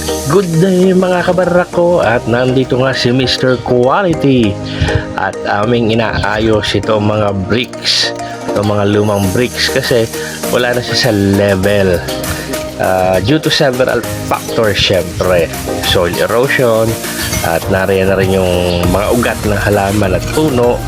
Good day mga kabarako, at nandito nga si Mr. Quality at aming inaayos itong mga bricks, itong mga lumang bricks kasi wala na siya sa level due to several factors. Syempre soil erosion at nariyan na rin yung mga ugat ng halaman at puno,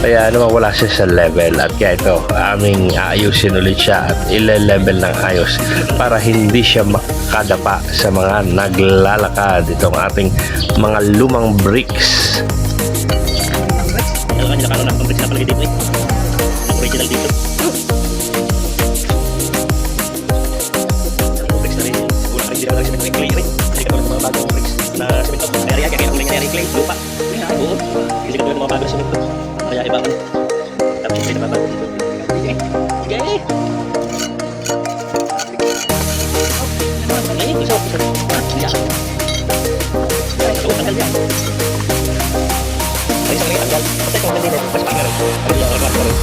kaya wala siya sa level. At kaya ito, aming aayusin ulit siya at ile-level ng ayos para hindi siya makadapa sa mga naglalakad. Itong ating mga lumang bricks. Nakano na ang bricks na palagi dito ang original dito. Ang bricks na rin. Wala rin sila lang sa clay rin. Hindi ka tulad ng mga bagong bricks na cement up. Kaya kaya ang clay lupa. Oo. Hindi ka tulad ng mga bagong cement up. Kaya ibang tapos hindi na babago dito. Okay. Ngayon gusto ko sa iya. Ay, tanggal yan. Ay, isang may tanggal. Kasi kung hindi na, mas pangalan. Ay, yung mga rin.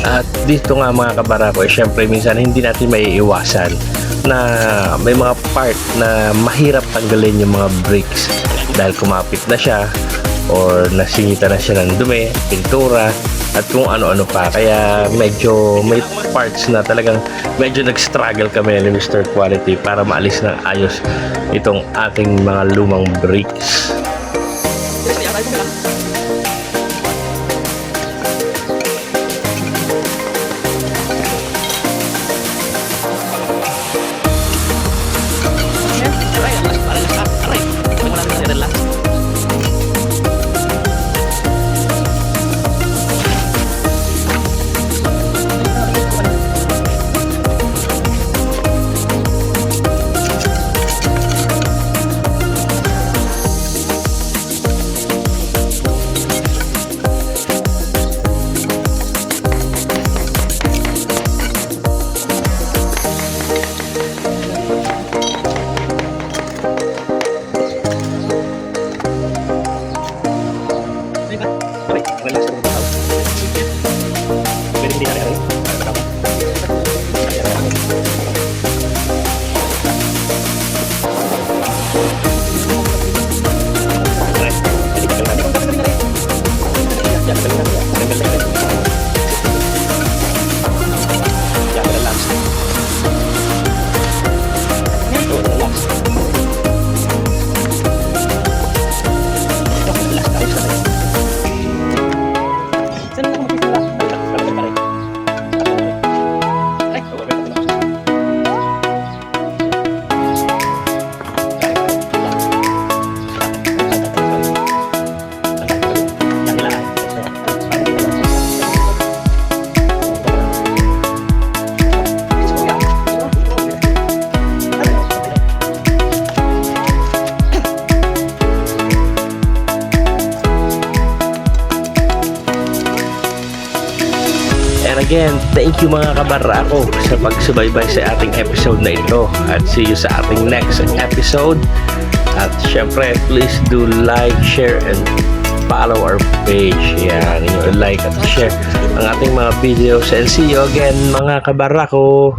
At dito nga mga kabarako, syempre minsan hindi natin maiiwasan na may mga part na mahirap tanggalin yung mga bricks dahil kumapit na siya or nasingita na siya ng dumi, pintura at kung ano-ano pa. Kaya medyo may parts na talagang medyo nag-struggle kami ni Mr. Quality para maalis ng ayos itong ating mga lumang bricks. Again, thank you mga kabarako sa pagsubaybay sa ating episode na ito, at see you sa ating next episode. At syempre, please do like, share, and follow our page. Yan, like at share ang ating mga videos, and see you again mga kabarako.